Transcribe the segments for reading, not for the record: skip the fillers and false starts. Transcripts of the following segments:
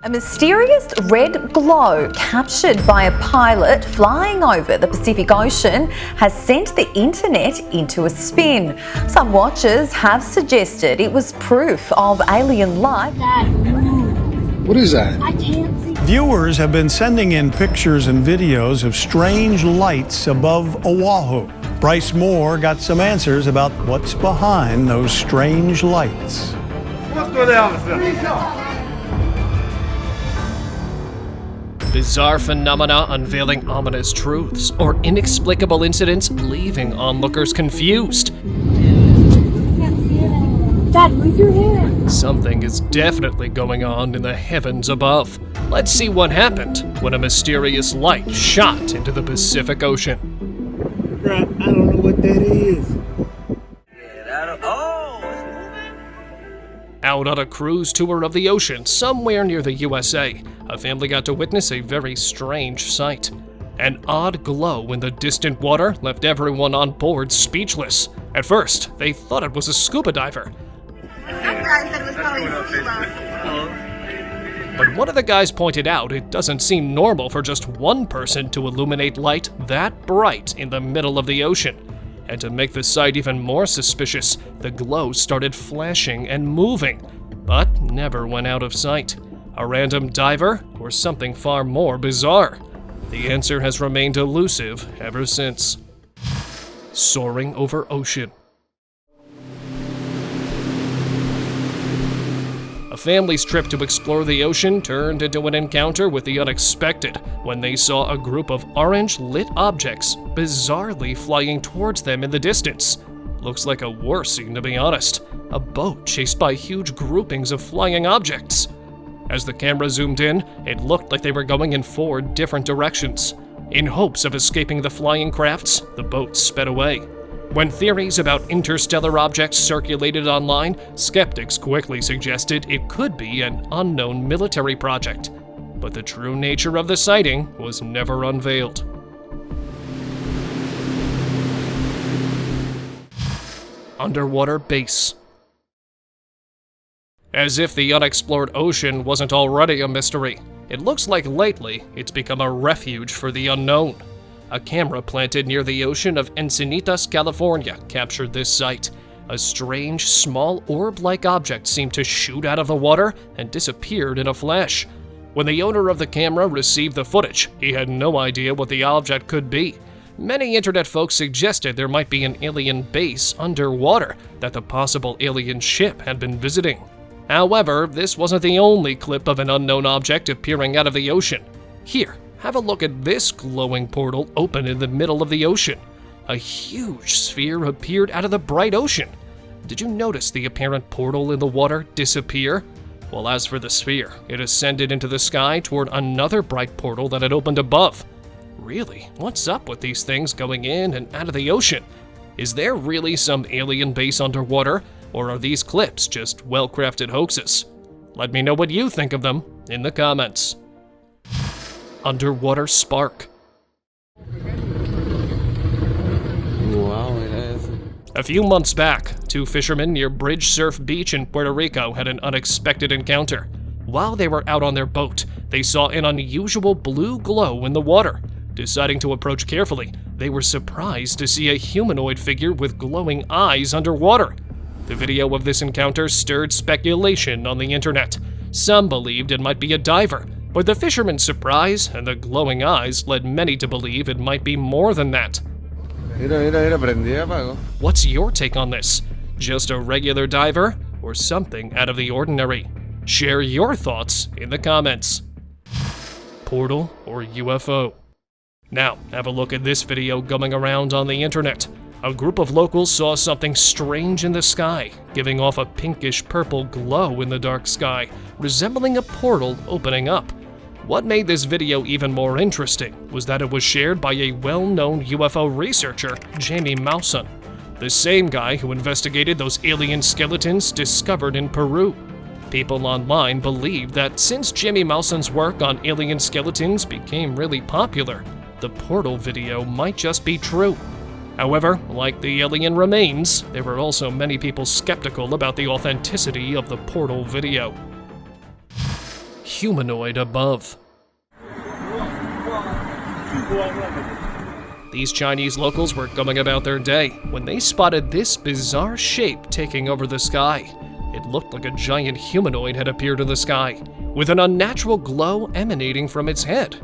A mysterious red glow captured by a pilot flying over the Pacific Ocean has sent the internet into a spin. Some watchers have suggested it was proof of alien life. What is that? I can't see. Viewers have been sending in pictures and videos of strange lights above Oahu. Bryce Moore got some answers about what's behind those strange lights. Bizarre phenomena unveiling ominous truths, or inexplicable incidents leaving onlookers confused. Dad, move your hand. Something is definitely going on in the heavens above. Let's see what happened when a mysterious light shot into the Pacific Ocean. I don't know what that is. Out on a cruise tour of the ocean somewhere near the USA, a family got to witness a very strange sight. An odd glow in the distant water left everyone on board speechless. At first, they thought it was a scuba diver. But one of the guys pointed out it doesn't seem normal for just one person to illuminate light that bright in the middle of the ocean. And to make the sight even more suspicious, the glow started flashing and moving, but never went out of sight. A random diver or something far more bizarre? The answer has remained elusive ever since. Soaring over ocean. A family's trip to explore the ocean turned into an encounter with the unexpected when they saw a group of orange-lit objects bizarrely flying towards them in the distance. Looks like a war scene, to be honest. A boat chased by huge groupings of flying objects. As the camera zoomed in, it looked like they were going in 4 different directions. In hopes of escaping the flying crafts, the boat sped away. When theories about interstellar objects circulated online, skeptics quickly suggested it could be an unknown military project. But the true nature of the sighting was never unveiled. Underwater base. As if the unexplored ocean wasn't already a mystery, it looks like lately it's become a refuge for the unknown. A camera planted near the ocean of Encinitas, California, captured this sight. A strange, small orb-like object seemed to shoot out of the water and disappeared in a flash. When the owner of the camera received the footage, he had no idea what the object could be. Many internet folks suggested there might be an alien base underwater that the possible alien ship had been visiting. However, this wasn't the only clip of an unknown object appearing out of the ocean. Here, have a look at this glowing portal open in the middle of the ocean. A huge sphere appeared out of the bright ocean. Did you notice the apparent portal in the water disappear? Well, as for the sphere, it ascended into the sky toward another bright portal that had opened above. Really, what's up with these things going in and out of the ocean? Is there really some alien base underwater, or are these clips just well-crafted hoaxes? Let me know what you think of them in the comments. Underwater spark. A few months back, 2 fishermen near Bridge Surf Beach in Puerto Rico had an unexpected encounter. While they were out on their boat, they saw an unusual blue glow in the water. Deciding to approach carefully, they were surprised to see a humanoid figure with glowing eyes underwater. The video of this encounter stirred speculation on the internet. Some believed it might be a diver, but the fisherman's surprise and the glowing eyes led many to believe it might be more than that. What's your take on this? Just a regular diver, or something out of the ordinary? Share your thoughts in the comments. Portal or UFO? Now, have a look at this video going around on the internet. A group of locals saw something strange in the sky, giving off a pinkish-purple glow in the dark sky, resembling a portal opening up. What made this video even more interesting was that it was shared by a well-known UFO researcher, Jamie Maussan, the same guy who investigated those alien skeletons discovered in Peru. People online believed that since Jamie Maussan's work on alien skeletons became really popular, the portal video might just be true. However, like the alien remains, there were also many people skeptical about the authenticity of the portal video. humanoid above. These Chinese locals were going about their day when they spotted this bizarre shape taking over the sky. It looked like a giant humanoid had appeared in the sky, with an unnatural glow emanating from its head.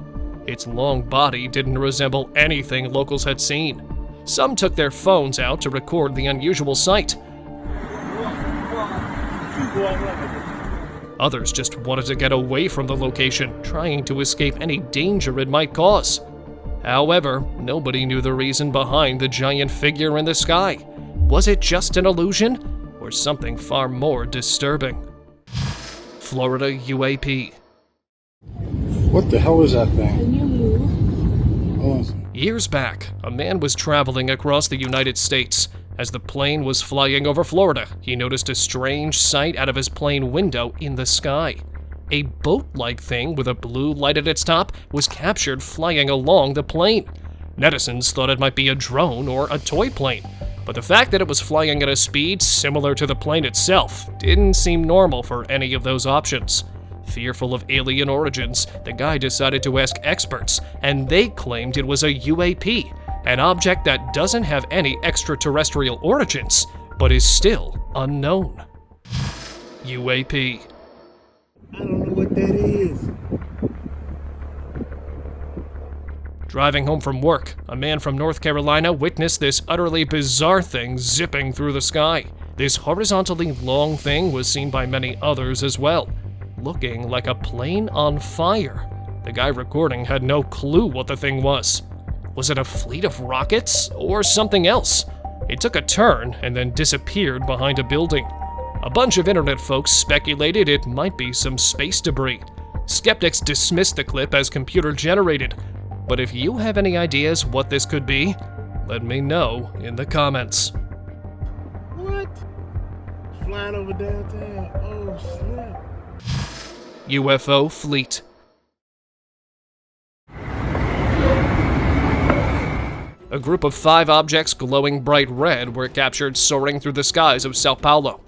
Its long body didn't resemble anything locals had seen. Some took their phones out to record the unusual sight. Others just wanted to get away from the location, trying to escape any danger it might cause. However, nobody knew the reason behind the giant figure in the sky. Was it just an illusion, or something far more disturbing? Florida UAP. What the hell is that Can thing? you move? Hold on a second. Years back, a man was traveling across the United States. As the plane was flying over Florida, he noticed a strange sight out of his plane window in the sky. A boat-like thing with a blue light at its top was captured flying along the plane. Netizens thought it might be a drone or a toy plane, but the fact that it was flying at a speed similar to the plane itself didn't seem normal for any of those options. Fearful of alien origins, the guy decided to ask experts, and they claimed it was a UAP, an object that doesn't have any extraterrestrial origins, but is still unknown. UAP. I don't know what that is. Driving home from work, a man from North Carolina witnessed this utterly bizarre thing zipping through the sky. This horizontally long thing was seen by many others as well, looking like a plane on fire. The guy recording had no clue what the thing was. Was it a fleet of rockets or something else? It took a turn and then disappeared behind a building. A bunch of internet folks speculated it might be some space debris. Skeptics dismissed the clip as computer-generated. But if you have any ideas what this could be, let me know in the comments. What? Flying over downtown. Oh, snap. UFO fleet. A group of 5 objects glowing bright red were captured soaring through the skies of Sao Paulo.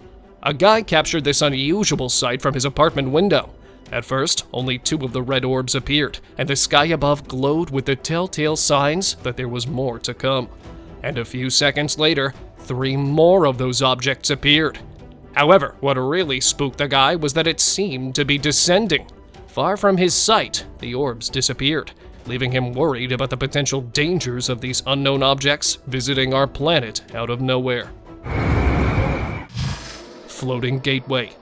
A guy captured this unusual sight from his apartment window. At first, only 2 of the red orbs appeared, and the sky above glowed with the telltale signs that there was more to come. And a few seconds later, 3 more of those objects appeared. However, what really spooked the guy was that it seemed to be descending. Far from his sight, the orbs disappeared, leaving him worried about the potential dangers of these unknown objects visiting our planet out of nowhere. Floating gateway.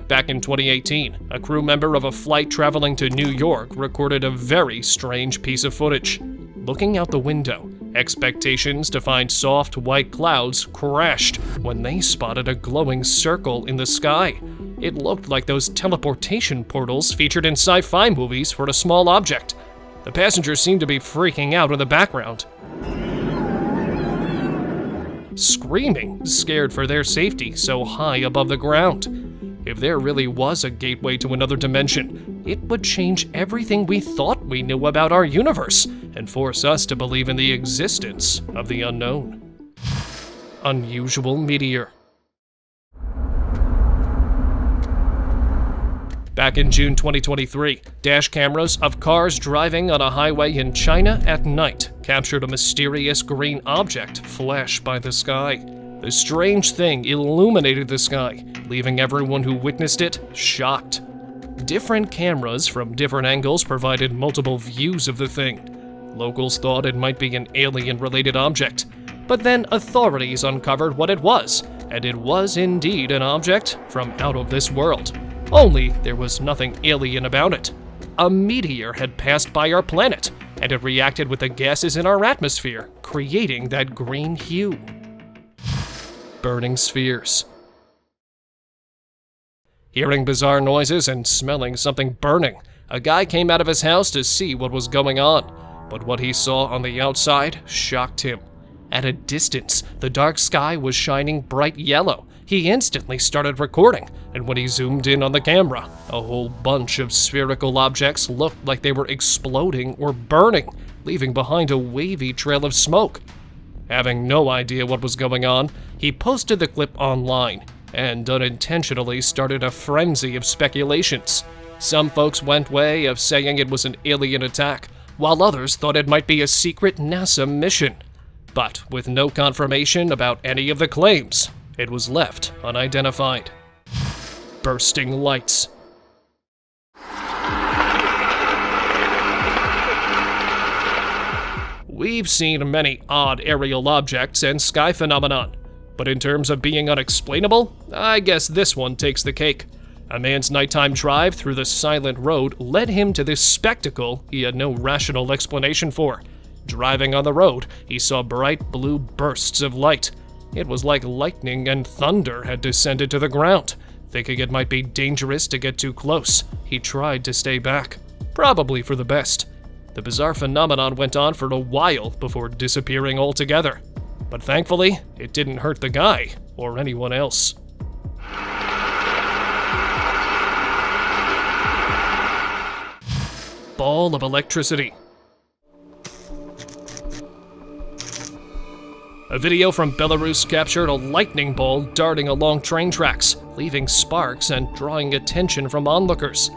Back in 2018, a crew member of a flight traveling to New York recorded a very strange piece of footage. Looking out the window, expectations to find soft white clouds crashed when they spotted a glowing circle in the sky. It looked like those teleportation portals featured in sci-fi movies for a small object. The passengers seemed to be freaking out in the background, screaming, scared for their safety so high above the ground. If there really was a gateway to another dimension, it would change everything we thought we knew about our universe and force us to believe in the existence of the unknown. Unusual meteor. Back in June 2023, dash cameras of cars driving on a highway in China at night captured a mysterious green object flash by the sky. The strange thing illuminated the sky, leaving everyone who witnessed it shocked. Different cameras from different angles provided multiple views of the thing. Locals thought it might be an alien-related object, but then authorities uncovered what it was, and it was indeed an object from out of this world. Only there was nothing alien about it. A meteor had passed by our planet, and it reacted with the gases in our atmosphere, creating that green hue. Burning spheres. Hearing bizarre noises and smelling something burning, a guy came out of his house to see what was going on, but what he saw on the outside shocked him. At a distance, the dark sky was shining bright yellow. He instantly started recording, and when he zoomed in on the camera, a whole bunch of spherical objects looked like they were exploding or burning, leaving behind a wavy trail of smoke. Having no idea what was going on, he posted the clip online. and unintentionally started a frenzy of speculations. Some folks went way of saying it was an alien attack, while others thought it might be a secret NASA mission. But with no confirmation about any of the claims, it was left unidentified. Bursting lights. We've seen many odd aerial objects and sky phenomenon, but in terms of being unexplainable, I guess this one takes the cake. A man's nighttime drive through the silent road led him to this spectacle he had no rational explanation for. Driving on the road, he saw bright blue bursts of light. It was like lightning and thunder had descended to the ground. Thinking it might be dangerous to get too close, he tried to stay back, probably for the best. The bizarre phenomenon went on for a while before disappearing altogether. But thankfully, it didn't hurt the guy or anyone else. Ball of electricity. A video from Belarus captured a lightning ball darting along train tracks, leaving sparks and drawing attention from onlookers.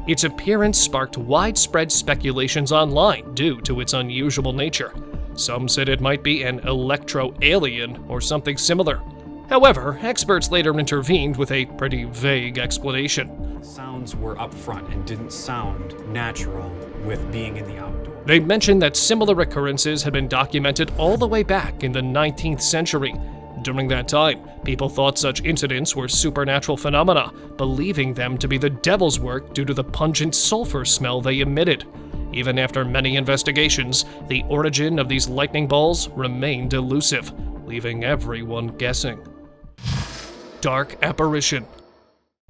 Its appearance sparked widespread speculations online due to its unusual nature. Some said it might be an electro-alien or something similar. However, experts later intervened with a pretty vague explanation. Sounds were up front and didn't sound natural with being in the outdoors. They mentioned that similar occurrences had been documented all the way back in the 19th century. During that time, people thought such incidents were supernatural phenomena, believing them to be the devil's work due to the pungent sulfur smell they emitted. Even after many investigations, the origin of these lightning balls remained elusive, leaving everyone guessing. Dark apparition.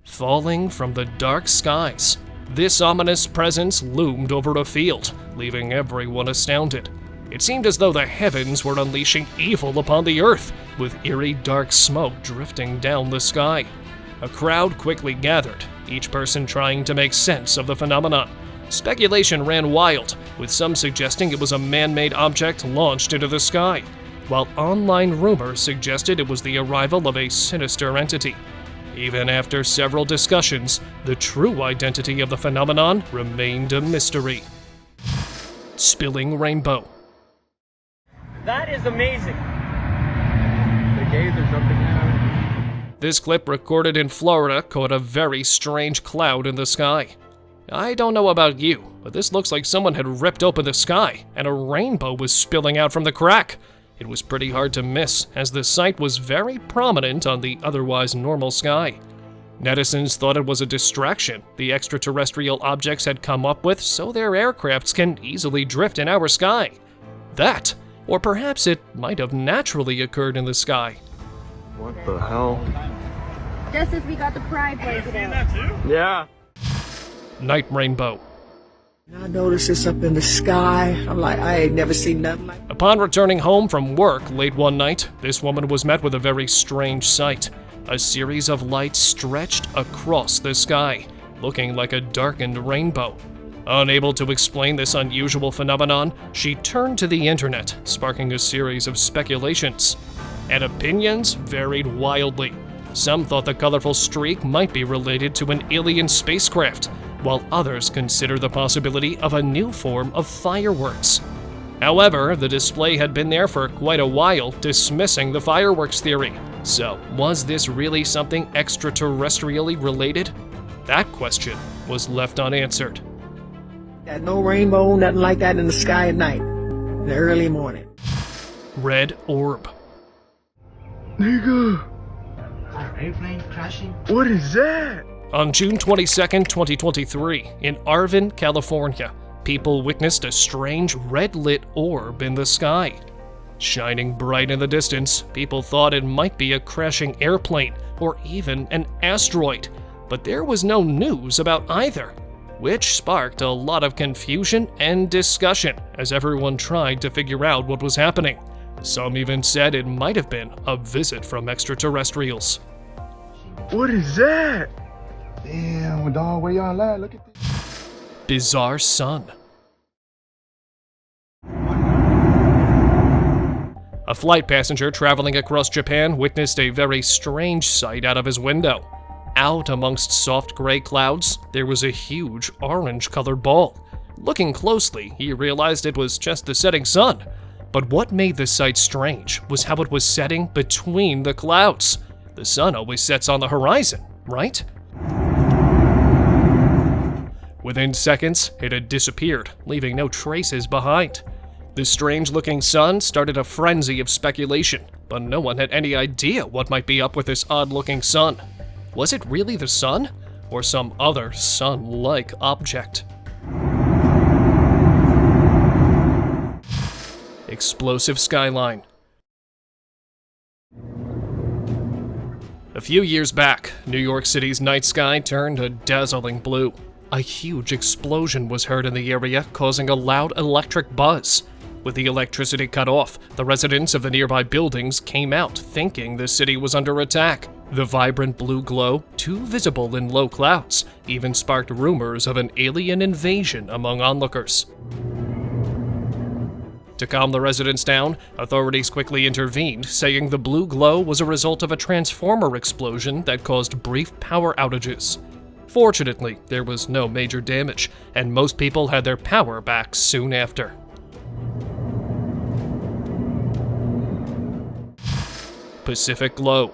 Falling from the dark skies, this ominous presence loomed over a field, leaving everyone astounded. It seemed as though the heavens were unleashing evil upon the earth, with eerie dark smoke drifting down the sky. A crowd quickly gathered, each person trying to make sense of the phenomenon. Speculation ran wild, with some suggesting it was a man-made object launched into the sky, while online rumors suggested it was the arrival of a sinister entity. Even after several discussions, the true identity of the phenomenon remained a mystery. Spilling rainbow. That is amazing. The gays or something. This clip recorded in Florida caught a very strange cloud in the sky. I don't know about you, but this looks like someone had ripped open the sky and a rainbow was spilling out from the crack. It was pretty hard to miss, as the sight was very prominent on the otherwise normal sky. Netizens thought it was a distraction the extraterrestrial objects had come up with so their aircrafts can easily drift in our sky. That, or perhaps it might have naturally occurred in the sky. What the hell? Just as we got the pride blanket out. Yeah. Night rainbow. I noticed this up in the sky. I'm like, I ain't never seen nothing like that. Upon returning home from work late one night, this woman was met with a very strange sight. A series of lights stretched across the sky, looking like a darkened rainbow. Unable to explain this unusual phenomenon, she turned to the internet, sparking a series of speculations. And opinions varied wildly. Some thought the colorful streak might be related to an alien spacecraft, while others consider the possibility of a new form of fireworks. However, the display had been there for quite a while, dismissing the fireworks theory. So, was this really something extraterrestrially related? That question was left unanswered. Got no rainbow, nothing like that in the sky at night, in the early morning. Red orb. Nigga, Our airplane crashing. what is that? On June 22nd, 2023, in Arvin, California, people witnessed a strange red-lit orb in the sky. Shining bright in the distance, people thought it might be a crashing airplane or even an asteroid, but there was no news about either, which sparked a lot of confusion and discussion as everyone tried to figure out what was happening. Some even said it might have been a visit from extraterrestrials. What is that? Damn, dog, where y'all at? Look at this. Bizarre sun. A flight passenger traveling across Japan witnessed a very strange sight out of his window. Out amongst soft gray clouds, there was a huge orange-colored ball. Looking closely, he realized it was just the setting sun. But what made the sight strange was how it was setting between the clouds. The sun always sets on the horizon, right? Within seconds, it had disappeared, leaving no traces behind. The strange-looking sun started a frenzy of speculation, but no one had any idea what might be up with this odd-looking sun. Was it really the sun, or some other sun-like object? Explosive skyline. A few years back, New York City's night sky turned a dazzling blue. A huge explosion was heard in the area, causing a loud electric buzz. With the electricity cut off, the residents of the nearby buildings came out, thinking the city was under attack. The vibrant blue glow, too visible in low clouds, even sparked rumors of an alien invasion among onlookers. To calm the residents down, authorities quickly intervened, saying the blue glow was a result of a transformer explosion that caused brief power outages. Fortunately, there was no major damage, and most people had their power back soon after. Pacific glow.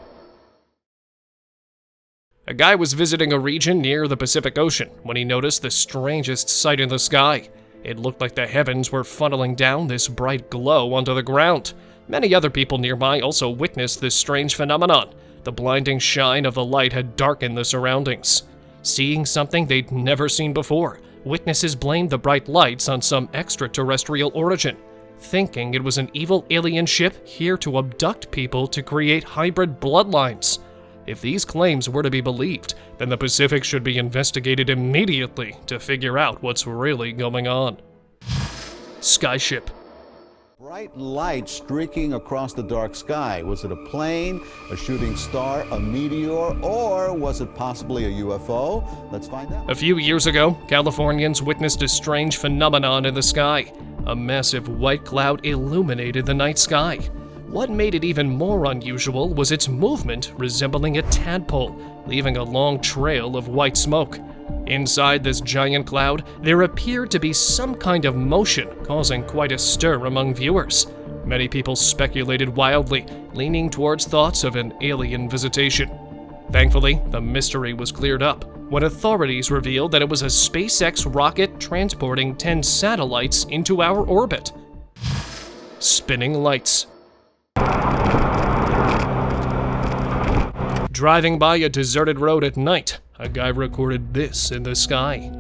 A guy was visiting a region near the Pacific Ocean when he noticed the strangest sight in the sky. It looked like the heavens were funneling down this bright glow onto the ground. Many other people nearby also witnessed this strange phenomenon. The blinding shine of the light had darkened the surroundings. Seeing something they'd never seen before, witnesses blamed the bright lights on some extraterrestrial origin, thinking it was an evil alien ship here to abduct people to create hybrid bloodlines. If these claims were to be believed, then the Pacific should be investigated immediately to figure out what's really going on. Skyship. Bright light streaking across the dark sky. Was it a plane, a shooting star, a meteor, or was it possibly a UFO? Let's find out. A few years ago, Californians witnessed a strange phenomenon in the sky. A massive white cloud illuminated the night sky. What made it even more unusual was its movement resembling a tadpole, leaving a long trail of white smoke. Inside this giant cloud, there appeared to be some kind of motion, causing quite a stir among viewers. Many people speculated wildly, leaning towards thoughts of an alien visitation. Thankfully, the mystery was cleared up when authorities revealed that it was a SpaceX rocket transporting 10 satellites into our orbit. Spinning lights. Driving by a deserted road at night, a guy recorded this in the sky.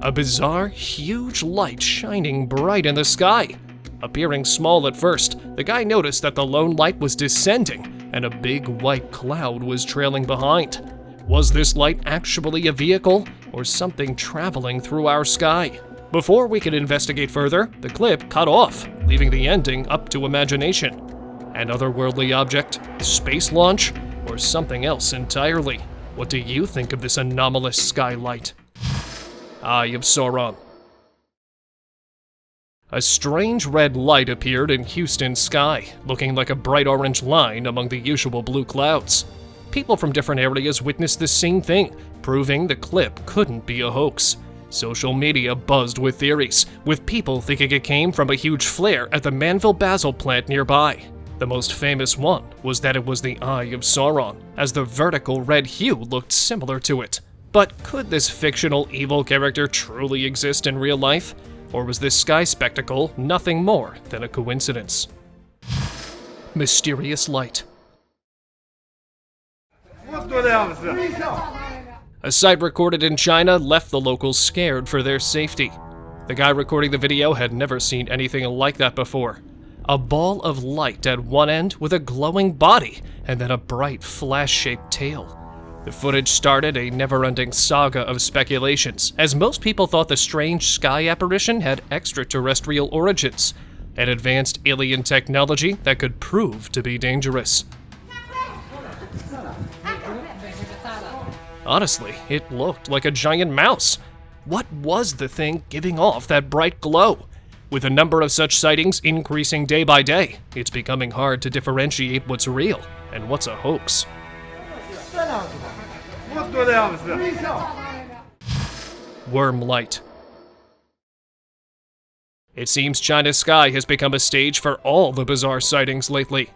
A bizarre, huge light shining bright in the sky. Appearing small at first, the guy noticed that the lone light was descending and a big white cloud was trailing behind. Was this light actually a vehicle or something traveling through our sky? Before we could investigate further, the clip cut off, leaving the ending up to imagination. An otherworldly object, space launch, or something else entirely? What do you think of this anomalous skylight? Eye of Sauron. A strange red light appeared in Houston's sky, looking like a bright orange line among the usual blue clouds. People from different areas witnessed the same thing, proving the clip couldn't be a hoax. Social media buzzed with theories, with people thinking it came from a huge flare at the Manville Basil plant nearby. The most famous one was that it was the Eye of Sauron, as the vertical red hue looked similar to it. But could this fictional evil character truly exist in real life? Or was this sky spectacle nothing more than a coincidence? Mysterious light. A sight recorded in China left the locals scared for their safety. The guy recording the video had never seen anything like that before. A ball of light at one end with a glowing body, and then a bright flash-shaped tail. The footage started a never-ending saga of speculations, as most people thought the strange sky apparition had extraterrestrial origins, an advanced alien technology that could prove to be dangerous. Honestly, it looked like a giant mouse. What was the thing giving off that bright glow? With the number of such sightings increasing day by day, it's becoming hard to differentiate what's real and what's a hoax. Worm light. It seems China's sky has become a stage for all the bizarre sightings lately.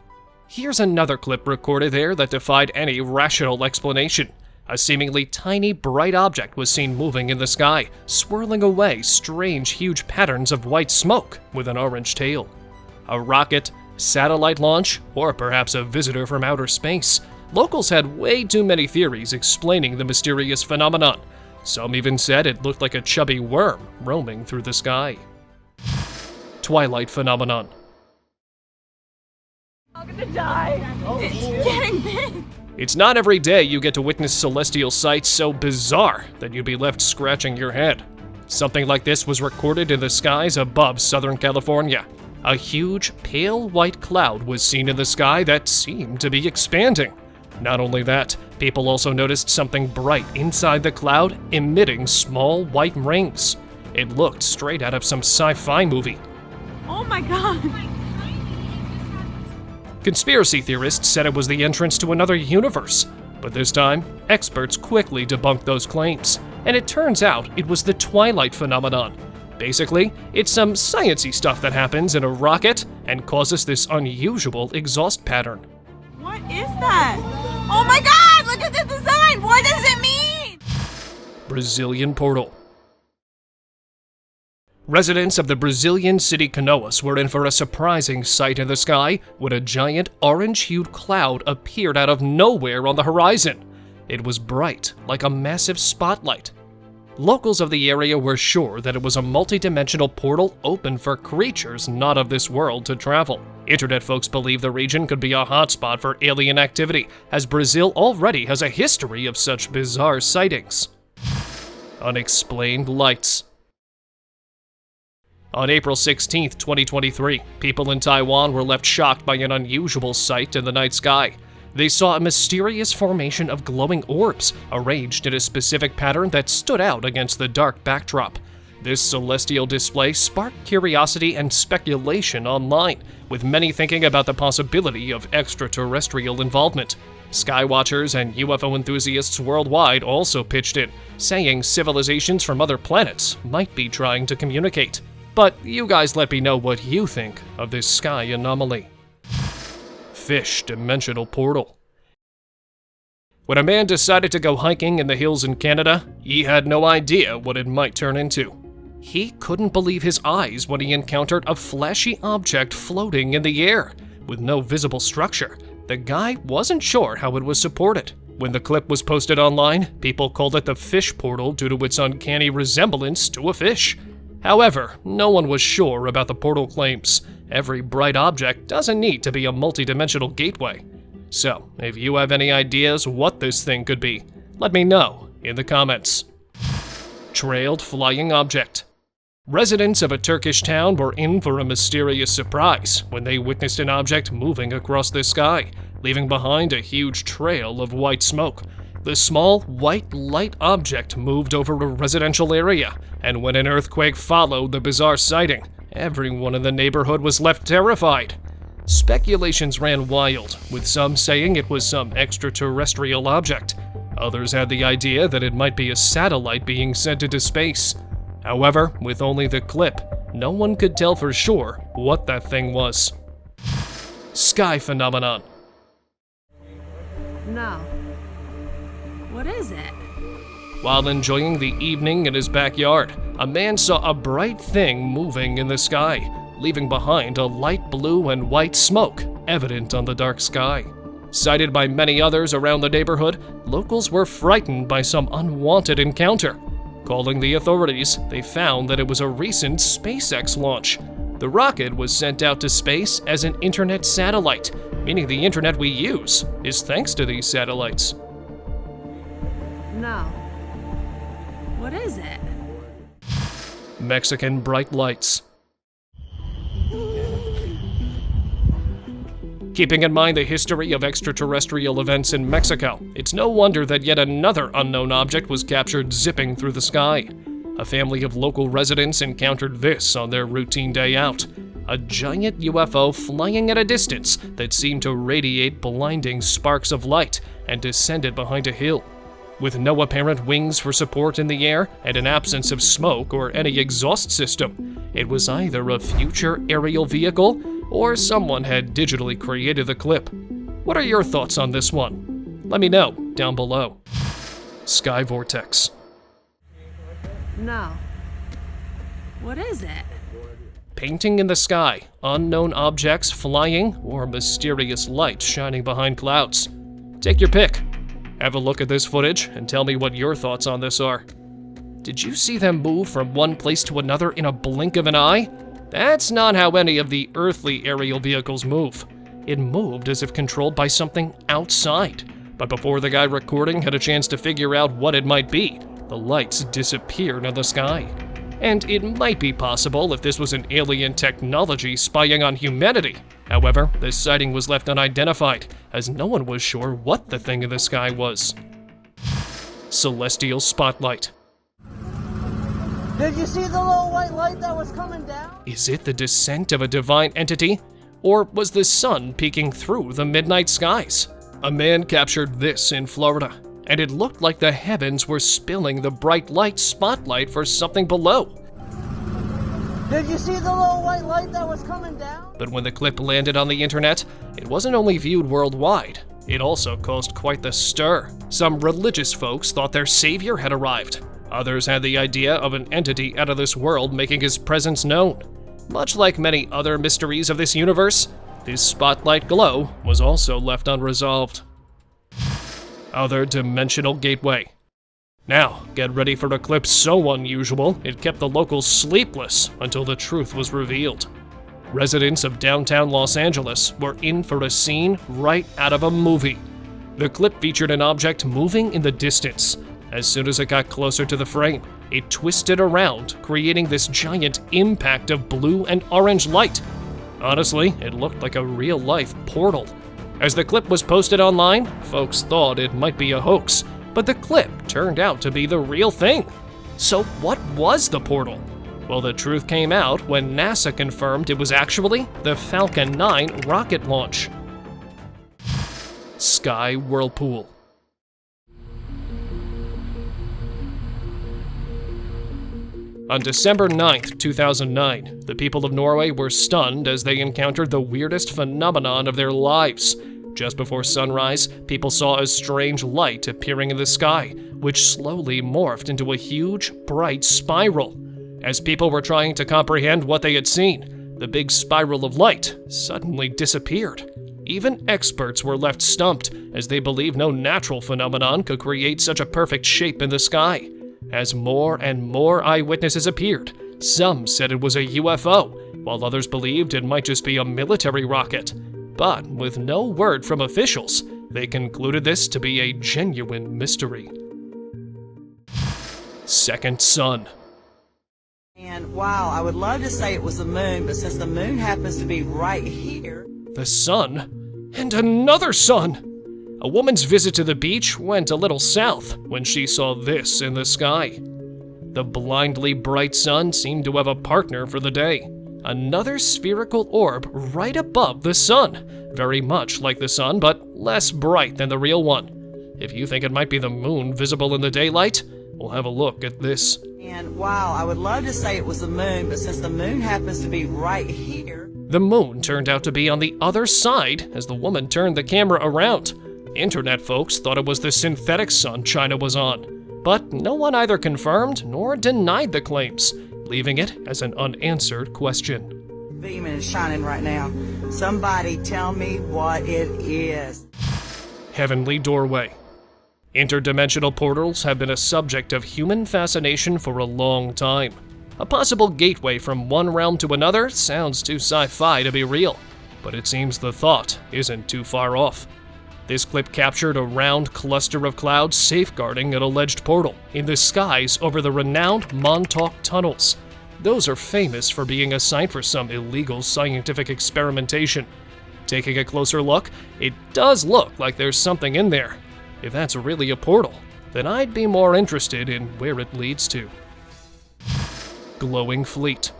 Here's another clip recorded there that defied any rational explanation. A seemingly tiny, bright object was seen moving in the sky, swirling away strange, huge patterns of white smoke with an orange tail. A rocket, satellite launch, or perhaps a visitor from outer space. Locals had way too many theories explaining the mysterious phenomenon. Some even said it looked like a chubby worm roaming through the sky. Twilight phenomenon. I'm gonna die. It's getting big. It's not every day you get to witness celestial sights so bizarre that you'd be left scratching your head. Something like this was recorded in the skies above Southern California. A huge, pale white cloud was seen in the sky that seemed to be expanding. Not only that, people also noticed something bright inside the cloud emitting small white rings. It looked straight out of some sci-fi movie. Oh my god. Conspiracy theorists said it was the entrance to another universe, but this time, experts quickly debunked those claims, and it turns out it was the twilight phenomenon. Basically, it's some science-y stuff that happens in a rocket and causes this unusual exhaust pattern. What is that? Oh my god, look at the design! What does it mean? Brazilian portal. Residents of the Brazilian city Canoas were in for a surprising sight in the sky when a giant orange-hued cloud appeared out of nowhere on the horizon. It was bright, like a massive spotlight. Locals of the area were sure that it was a multi-dimensional portal open for creatures not of this world to travel. Internet folks believe the region could be a hotspot for alien activity, as Brazil already has a history of such bizarre sightings. Unexplained lights. On April 16, 2023, people in Taiwan were left shocked by an unusual sight in the night sky. They saw a mysterious formation of glowing orbs, arranged in a specific pattern that stood out against the dark backdrop. This celestial display sparked curiosity and speculation online, with many thinking about the possibility of extraterrestrial involvement. Skywatchers and UFO enthusiasts worldwide also pitched in, saying civilizations from other planets might be trying to communicate. But you guys let me know what you think of this sky anomaly. Fish dimensional portal. When a man decided to go hiking in the hills in Canada, he had no idea what it might turn into. He couldn't believe his eyes when he encountered a flashy object floating in the air. With no visible structure, the guy wasn't sure how it was supported. When the clip was posted online, people called it the fish portal due to its uncanny resemblance to a fish. However, no one was sure about the portal claims. Every bright object doesn't need to be a multi-dimensional gateway. So, if you have any ideas what this thing could be, let me know in the comments. Trailed flying object. Residents of a Turkish town were in for a mysterious surprise when they witnessed an object moving across the sky, leaving behind a huge trail of white smoke. The small, white light object moved over a residential area, and when an earthquake followed the bizarre sighting, everyone in the neighborhood was left terrified. Speculations ran wild, with some saying it was some extraterrestrial object. Others had the idea that it might be a satellite being sent into space. However, with only the clip, no one could tell for sure what that thing was. Sky phenomenon. No. What is it? While enjoying the evening in his backyard, a man saw a bright thing moving in the sky, leaving behind a light blue and white smoke evident on the dark sky. Sighted by many others around the neighborhood, locals were frightened by some unwanted encounter. Calling the authorities, they found that it was a recent SpaceX launch. The rocket was sent out to space as an internet satellite, meaning the internet we use is thanks to these satellites. No. What is it? Mexican bright lights. Keeping in mind the history of extraterrestrial events in Mexico, it's no wonder that yet another unknown object was captured zipping through the sky. A family of local residents encountered this on their routine day out. A giant UFO flying at a distance that seemed to radiate blinding sparks of light and descended behind a hill. With no apparent wings for support in the air and an absence of smoke or any exhaust system, it was either a future aerial vehicle or someone had digitally created the clip. What are your thoughts on this one? Let me know down below. Sky vortex. No. What is it? Painting in the sky, unknown objects flying, or mysterious lights shining behind clouds. Take your pick. Have a look at this footage and tell me what your thoughts on this are. Did you see them move from one place to another in a blink of an eye? That's not how any of the earthly aerial vehicles move. It moved as if controlled by something outside. But before the guy recording had a chance to figure out what it might be, the lights disappeared in the sky. And it might be possible if this was an alien technology spying on humanity. However, this sighting was left unidentified, as no one was sure what the thing in the sky was. Celestial spotlight. Did you see the little white light that was coming down? Is it the descent of a divine entity? Or was the sun peeking through the midnight skies? A man captured this in Florida, and it looked like the heavens were spilling the bright light spotlight for something below. Did you see the little white light that was coming down? But when the clip landed on the internet, it wasn't only viewed worldwide, it also caused quite the stir. Some religious folks thought their savior had arrived. Others had the idea of an entity out of this world making his presence known. Much like many other mysteries of this universe, this spotlight glow was also left unresolved. Other dimensional gateway. Now, get ready for a clip so unusual, it kept the locals sleepless until the truth was revealed. Residents of downtown Los Angeles were in for a scene right out of a movie. The clip featured an object moving in the distance. As soon as it got closer to the frame, it twisted around, creating this giant impact of blue and orange light. Honestly, it looked like a real-life portal. As the clip was posted online, folks thought it might be a hoax, but the clip turned out to be the real thing. So what was the portal? Well, the truth came out when NASA confirmed it was actually the Falcon 9 rocket launch. Sky Whirlpool. On December 9th, 2009, the people of Norway were stunned as they encountered the weirdest phenomenon of their lives. Just before sunrise, people saw a strange light appearing in the sky, which slowly morphed into a huge, bright spiral. As people were trying to comprehend what they had seen, the big spiral of light suddenly disappeared. Even experts were left stumped, as they believed no natural phenomenon could create such a perfect shape in the sky. As more and more eyewitnesses appeared, some said it was a UFO, while others believed it might just be a military rocket. But with no word from officials, they concluded this to be a genuine mystery. Second sun. And wow, I would love to say it was the moon, but since the moon happens to be right here... The sun? And another sun! A woman's visit to the beach went a little south when she saw this in the sky. The blindly bright sun seemed to have a partner for the day. Another spherical orb right above the sun, very much like the sun, but less bright than the real one. If you think it might be the moon visible in the daylight, we'll have a look at this. And wow, I would love to say it was the moon, but since the moon happens to be right here... The moon turned out to be on the other side as the woman turned the camera around. Internet folks thought it was the synthetic sun China was on, but no one either confirmed nor denied the claims, leaving it as an unanswered question. Beaming and shining right now. Somebody tell me what it is. Heavenly doorway. Interdimensional portals have been a subject of human fascination for a long time. A possible gateway from one realm to another sounds too sci-fi to be real, but it seems the thought isn't too far off. This clip captured a round cluster of clouds safeguarding an alleged portal in the skies over the renowned Montauk tunnels. Those are famous for being a site for some illegal scientific experimentation. Taking a closer look, it does look like there's something in there. If that's really a portal, then I'd be more interested in where it leads to. glowing fleet.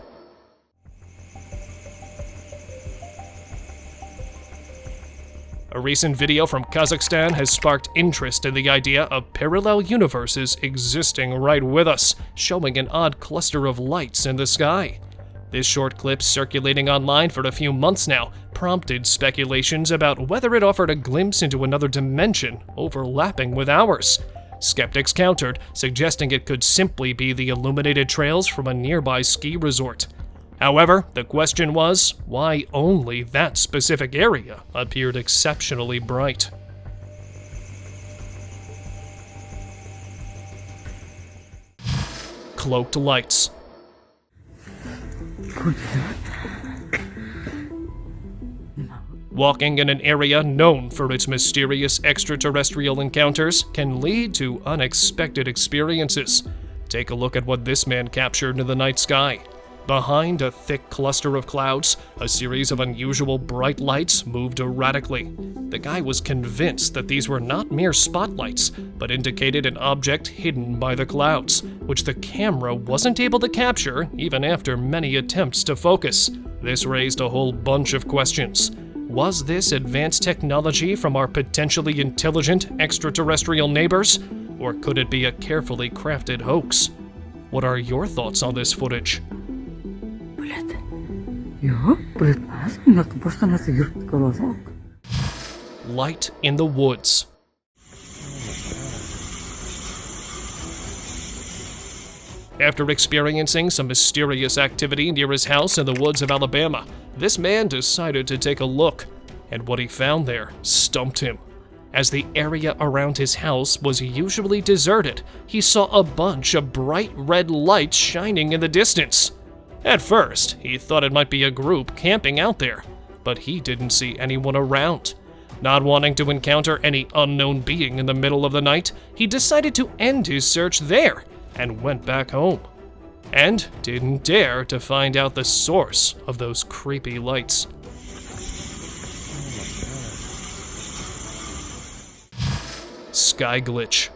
A recent video from Kazakhstan has sparked interest in the idea of parallel universes existing right with us, showing an odd cluster of lights in the sky. This short clip, circulating online for a few months now, prompted speculations about whether it offered a glimpse into another dimension overlapping with ours. Skeptics countered, suggesting it could simply be the illuminated trails from a nearby ski resort. However, the question was, why only that specific area appeared exceptionally bright? Cloaked lights. Walking in an area known for its mysterious extraterrestrial encounters can lead to unexpected experiences. Take a look at what this man captured in the night sky. Behind a thick cluster of clouds, a series of unusual bright lights moved erratically. The guy was convinced that these were not mere spotlights, but indicated an object hidden by the clouds, which the camera wasn't able to capture even after many attempts to focus. This raised a whole bunch of questions. Was this advanced technology from our potentially intelligent extraterrestrial neighbors? Or could it be a carefully crafted hoax? What are your thoughts on this footage? Light in the woods. After experiencing some mysterious activity near his house in the woods of Alabama, this man decided to take a look, and what he found there stumped him. As the area around his house was usually deserted, he saw a bunch of bright red lights shining in the distance. At first, he thought it might be a group camping out there, but he didn't see anyone around. Not wanting to encounter any unknown being in the middle of the night, he decided to end his search there and went back home. And didn't dare to find out the source of those creepy lights. Sky glitch.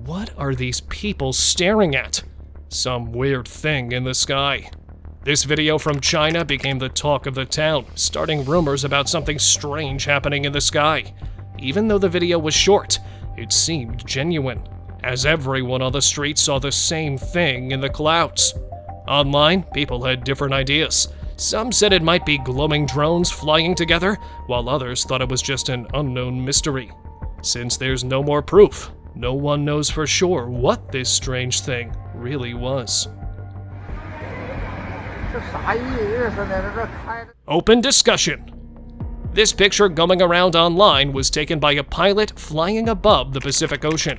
What are these people staring at? Some weird thing in the sky. This video from China became the talk of the town, starting rumors about something strange happening in the sky. Even though the video was short, it seemed genuine, as everyone on the street saw the same thing in the clouds. Online, people had different ideas. Some said it might be glowing drones flying together, while others thought it was just an unknown mystery. Since there's no more proof, no one knows for sure what this strange thing really was. Open discussion. This picture going around online was taken by a pilot flying above the Pacific Ocean,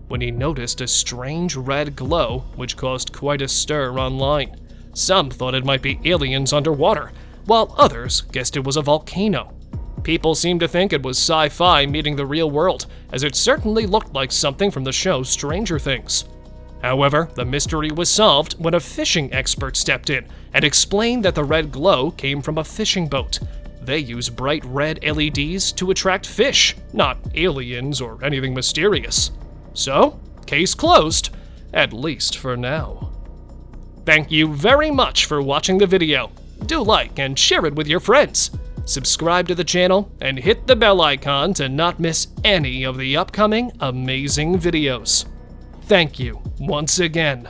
when he noticed a strange red glow which caused quite a stir online. Some thought it might be aliens underwater, while others guessed it was a volcano. People seemed to think it was sci-fi meeting the real world, as it certainly looked like something from the show Stranger Things. However, the mystery was solved when a fishing expert stepped in and explained that the red glow came from a fishing boat. They use bright red LEDs to attract fish, not aliens or anything mysterious. So, case closed, at least for now. Thank you very much for watching the video. Do like and share it with your friends. Subscribe to the channel and hit the bell icon to not miss any of the upcoming amazing videos. Thank you once again.